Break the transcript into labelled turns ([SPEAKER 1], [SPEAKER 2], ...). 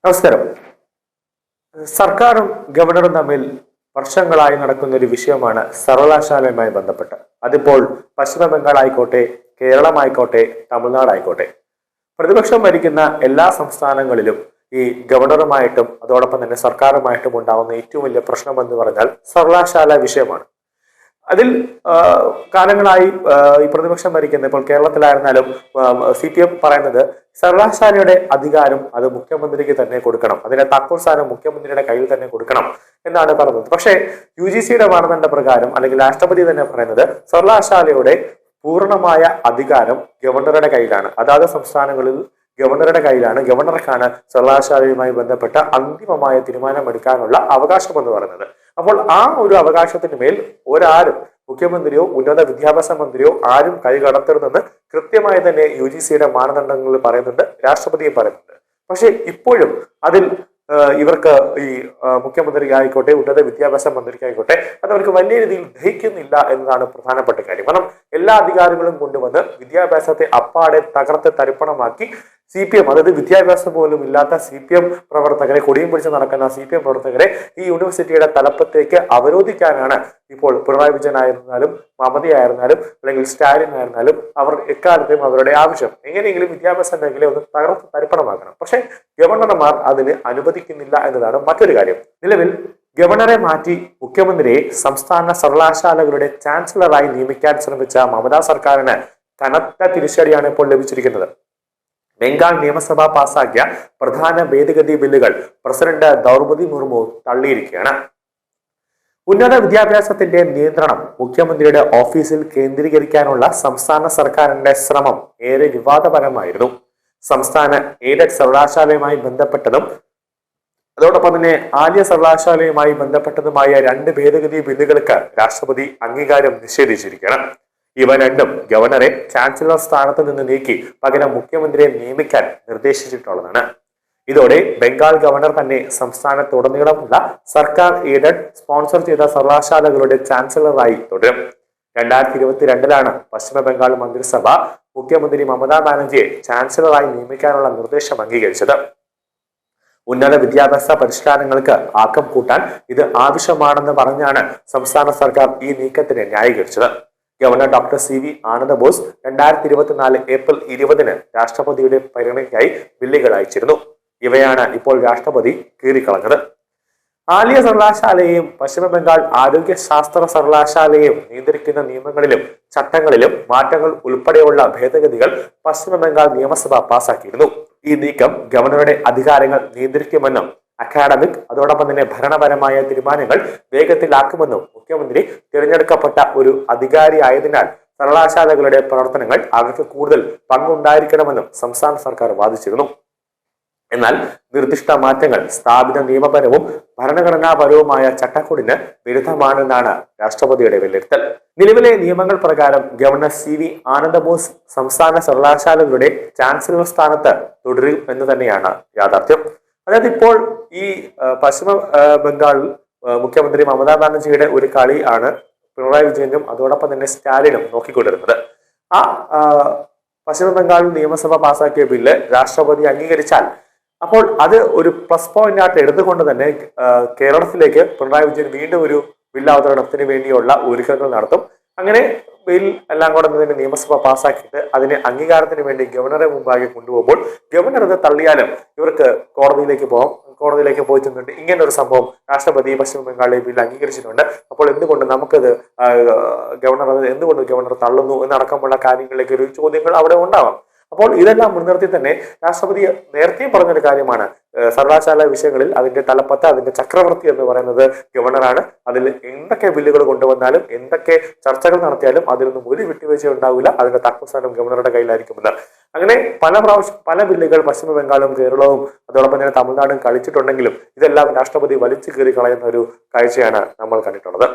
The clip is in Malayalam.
[SPEAKER 1] നമസ്കാരം. സർക്കാരും ഗവർണറും തമ്മിൽ വർഷങ്ങളായി നടക്കുന്ന ഒരു വിഷയമാണ് സർവകലാശാലയുമായി ബന്ധപ്പെട്ട്. അതിപ്പോൾ പശ്ചിമ ബംഗാൾ ആയിക്കോട്ടെ, കേരളമായിക്കോട്ടെ, തമിഴ്നാടായിക്കോട്ടെ, പ്രതിപക്ഷം ഭരിക്കുന്ന എല്ലാ സംസ്ഥാനങ്ങളിലും ഈ ഗവർണറുമായിട്ടും അതോടൊപ്പം തന്നെ സർക്കാരുമായിട്ടും ഉണ്ടാവുന്ന ഏറ്റവും വലിയ പ്രശ്നം എന്ന് പറഞ്ഞാൽ സർവകലാശാല വിഷയമാണ്. അതിൽ കാലങ്ങളായി ഈ പ്രതിപക്ഷം ഭരിക്കുന്ന ഇപ്പോൾ കേരളത്തിലായിരുന്നാലും CPM പറയുന്നത് സർവകലാശാലയുടെ അധികാരം അത് മുഖ്യമന്ത്രിക്ക് തന്നെ കൊടുക്കണം, അതിന്റെ താക്കോൽ സ്ഥാനം മുഖ്യമന്ത്രിയുടെ കയ്യിൽ തന്നെ കൊടുക്കണം എന്നാണ് പറയുന്നത്. പക്ഷേ UGCയുടെ മാനദണ്ഡ പ്രകാരം അല്ലെങ്കിൽ രാഷ്ട്രപതി തന്നെ പറയുന്നത് സർവകലാശാലയുടെ പൂർണ്ണമായ അധികാരം ഗവർണറുടെ കയ്യിലാണ്. അതാത് സംസ്ഥാനങ്ങളിൽ ഗവർണറുടെ കയ്യിലാണ്. ഗവർണർക്കാണ് സർവകലാശാലയുമായി ബന്ധപ്പെട്ട അന്തിമമായ തീരുമാനമെടുക്കാനുള്ള അവകാശം എന്ന് പറയുന്നത്. അപ്പോൾ ആ ഒരു അവകാശത്തിന് മേൽ ഒരാരും, മുഖ്യമന്ത്രിയോ ഉന്നത വിദ്യാഭ്യാസ മന്ത്രിയോ ആരും കൈകടത്തരുതെന്ന് കൃത്യമായി തന്നെ UGCയുടെ മാനദണ്ഡങ്ങളിൽ പറയുന്നുണ്ട്, രാഷ്ട്രപതിയും പറയുന്നുണ്ട്. പക്ഷെ ഇപ്പോഴും അതിൽ ഇവർക്ക് ഈ മുഖ്യമന്ത്രി ആയിക്കോട്ടെ, ഉന്നത വിദ്യാഭ്യാസ മന്ത്രിക്കായിക്കോട്ടെ, അത് അവർക്ക് വലിയ രീതിയിൽ ദഹിക്കുന്നില്ല എന്നതാണ് പ്രധാനപ്പെട്ട കാര്യം. കാരണം എല്ലാ അധികാരങ്ങളും കൊണ്ടുവന്ന് വിദ്യാഭ്യാസത്തെ അപ്പാടെ തകർത്ത് തരിപ്പണമാക്കി CPM, അതായത് വിദ്യാഭ്യാസം പോലും ഇല്ലാത്ത CPM പ്രവർത്തകരെ, കൊടിയും പിടിച്ച് നടക്കുന്ന CPM പ്രവർത്തകരെ ഈ യൂണിവേഴ്സിറ്റിയുടെ തലപ്പത്തേക്ക് അവരോധിക്കാനാണ് ഇപ്പോൾ പിണറായി വിജയൻ ആയിരുന്നാലും മമതയായിരുന്നാലും അല്ലെങ്കിൽ സ്റ്റാലിൻ ആയിരുന്നാലും അവർ എക്കാലത്തെയും അവരുടെ ആവശ്യം എങ്ങനെയെങ്കിലും വിദ്യാഭ്യാസ മേഖലയെ ഒന്ന് തകർത്ത് തരിപ്പണമാക്കണം. പക്ഷെ ഗവർണർമാർ അതിന് അനുവദിക്കുന്നില്ല എന്നതാണ് മറ്റൊരു കാര്യം. നിലവിൽ ഗവർണറെ മാറ്റി മുഖ്യമന്ത്രിയെ സംസ്ഥാന സർവകലാശാലകളുടെ ചാൻസലറായി നിയമിക്കാൻ ശ്രമിച്ച മമതാ സർക്കാരിന് കനത്ത തിരിച്ചടിയാണ് ഇപ്പോൾ ലഭിച്ചിരിക്കുന്നത്. ബംഗാൾ നിയമസഭ പാസാക്കിയ പ്രധാന ഭേദഗതി ബില്ലുകൾ പ്രസിഡന്റ് ദ്രൗപദി മുർമു തള്ളിയിരിക്കുകയാണ്. ഉന്നത വിദ്യാഭ്യാസത്തിന്റെ നിയന്ത്രണം മുഖ്യമന്ത്രിയുടെ ഓഫീസിൽ കേന്ദ്രീകരിക്കാനുള്ള സംസ്ഥാന സർക്കാരിന്റെ ശ്രമം ഏറെ വിവാദപരമായിരുന്നു. സംസ്ഥാന എയ്ഡഡ് സർവകലാശാലയുമായി ബന്ധപ്പെട്ടതും അതോടൊപ്പം തന്നെ ആര്യ സർവകലാശാലയുമായി ബന്ധപ്പെട്ടതുമായ 2 ഭേദഗതി ബില്ലുകൾക്ക് രാഷ്ട്രപതി അംഗീകാരം നിഷേധിച്ചിരിക്കുകയാണ്. ഇവ രണ്ടും ഗവർണറെ ചാൻസലർ സ്ഥാനത്ത് നിന്ന് നീക്കി പകരം മുഖ്യമന്ത്രിയെ നിയമിക്കാൻ നിർദ്ദേശിച്ചിട്ടുള്ളതാണ്. ഇതോടെ ബംഗാൾ ഗവർണർ തന്നെ സംസ്ഥാനത്തുടനീളമുള്ള സർക്കാർ എയ്ഡഡ് സ്പോൺസർ ചെയ്ത സർവകലാശാലകളുടെ ചാൻസലറായി തുടരും. 2022 പശ്ചിമ ബംഗാൾ മന്ത്രിസഭ മുഖ്യമന്ത്രി മമതാ ബാനർജിയെ ചാൻസലറായി നിയമിക്കാനുള്ള നിർദ്ദേശം അംഗീകരിച്ചത്. ഉന്നത വിദ്യാഭ്യാസ പരിഷ്കാരങ്ങൾക്ക് ആക്കം കൂട്ടാൻ ഇത് ആവശ്യമാണെന്ന് പറഞ്ഞാണ് സംസ്ഥാന സർക്കാർ ഈ നീക്കത്തിനെ ന്യായീകരിച്ചത്. ഗവർണർ ഡോക്ടർ CV ആനന്ദ ബോസ് 2024 ഏപ്രിൽ 20 രാഷ്ട്രപതിയുടെ പരിഗണനയ്ക്കായി ബില്ലുകൾ അയച്ചിരുന്നു. ഇവയാണ് ഇപ്പോൾ രാഷ്ട്രപതി കീറിക്കളഞ്ഞത്. ആര്യ സർവകലാശാലയെയും പശ്ചിമ ബംഗാൾ ആരോഗ്യശാസ്ത്ര സർവകലാശാലയെയും നിയന്ത്രിക്കുന്ന നിയമങ്ങളിലും ചട്ടങ്ങളിലും മാറ്റങ്ങൾ ഉൾപ്പെടെയുള്ള ഭേദഗതികൾ പശ്ചിമ ബംഗാൾ നിയമസഭ പാസാക്കിയിരുന്നു. ഈ നീക്കം ഗവർണറുടെ അധികാരങ്ങൾ നിയന്ത്രിക്കുമെന്നും അക്കാഡമിക് അതോടൊപ്പം തന്നെ ഭരണപരമായ തീരുമാനങ്ങൾ വേഗത്തിലാക്കുമെന്നും മുഖ്യമന്ത്രി തിരഞ്ഞെടുക്കപ്പെട്ട ഒരു അധികാരി ആയതിനാൽ സർവകലാശാലകളുടെ പ്രവർത്തനങ്ങൾ അവർക്ക് കൂടുതൽ പങ്കുണ്ടായിരിക്കണമെന്നും സംസ്ഥാന സർക്കാർ വാദിച്ചിരുന്നു. എന്നാൽ നിർദ്ദിഷ്ട മാറ്റങ്ങൾ സ്ഥാപിത നിയമപരവും ഭരണഘടനാപരവുമായ ചട്ടക്കൂടിന് വിരുദ്ധമാണെന്നാണ് രാഷ്ട്രപതിയുടെ വിലയിരുത്തൽ. നിലവിലെ നിയമങ്ങൾ പ്രകാരം ഗവർണർ CV ആനന്ദ ബോസ് സംസ്ഥാന സർവകലാശാലകളുടെ ചാൻസലർ സ്ഥാനത്ത് തുടരും എന്ന് തന്നെയാണ് യാഥാർത്ഥ്യം. അതായത് ഇപ്പോൾ ഈ പശ്ചിമ ബംഗാളിൽ മുഖ്യമന്ത്രി മമതാ ബാനർജിയുടെ ഒരു കളി ആണ് പിണറായി വിജയനും അതോടൊപ്പം തന്നെ സ്റ്റാലിനും നോക്കിക്കൊണ്ടിരുന്നത്. ആ പശ്ചിമ ബംഗാളിൽ നിയമസഭ പാസാക്കിയ ബില്ല് രാഷ്ട്രപതി അംഗീകരിച്ചാൽ അപ്പോൾ അത് ഒരു പ്ലസ് പോയിന്റ് ആയിട്ട് എടുത്തുകൊണ്ട് തന്നെ കേരളത്തിലേക്ക് പിണറായി വിജയൻ വീണ്ടും ഒരു ബില്ല് അവതരണത്തിന് വേണ്ടിയുള്ള ഒരുക്കങ്ങൾ നടത്തും. അങ്ങനെ ബിൽ എല്ലാം കൂടെ തന്നെ നിയമസഭ പാസ്സാക്കിയിട്ട് അതിന് അംഗീകാരത്തിന് വേണ്ടി ഗവർണറെ മുമ്പാകെ കൊണ്ടുപോകുമ്പോൾ ഗവർണർ അത് തള്ളിയാലും ഇവർക്ക് കോടതിയിലേക്ക് പോയി ചെന്നിട്ട് ഇങ്ങനെ ഒരു സംഭവം രാഷ്ട്രപതി പശ്ചിമ ബംഗാളിലെ ബിൽ അംഗീകരിച്ചിട്ടുണ്ട്, അപ്പോൾ എന്തുകൊണ്ട് ഗവർണർ തള്ളുന്നു എന്നടക്കമുള്ള കാര്യങ്ങളിലേക്ക് ഒരു ചോദ്യങ്ങൾ അവിടെ ഉണ്ടാവാം. അപ്പോൾ ഇതെല്ലാം മുൻനിർത്തി തന്നെ രാഷ്ട്രപതി നേരത്തെയും പറഞ്ഞൊരു കാര്യമാണ്, സർവകലാശാല വിഷയങ്ങളിൽ അതിന്റെ തലപ്പത്ത്, അതിന്റെ ചക്രവർത്തി എന്ന് പറയുന്നത് ഗവർണറാണ്. അതിൽ എന്തൊക്കെ ബില്ലുകൾ കൊണ്ടുവന്നാലും എന്തൊക്കെ ചർച്ചകൾ നടത്തിയാലും അതിലൊന്നും ഒരു വിട്ടുവീഴ്ച ഉണ്ടാവില്ല, അതിന്റെ തത്വസ്ഥാനം ഗവർണറുടെ കയ്യിലായിരിക്കുമെന്ന്. അങ്ങനെ പല ബില്ലുകൾ പശ്ചിമ ബംഗാളും കേരളവും അതോടൊപ്പം തന്നെ തമിഴ്നാടും കളിച്ചിട്ടുണ്ടെങ്കിലും ഇതെല്ലാം രാഷ്ട്രപതി വലിച്ചു കീറി കളയുന്ന ഒരു കാഴ്ചയാണ് നമ്മൾ കണ്ടിട്ടുള്ളത്.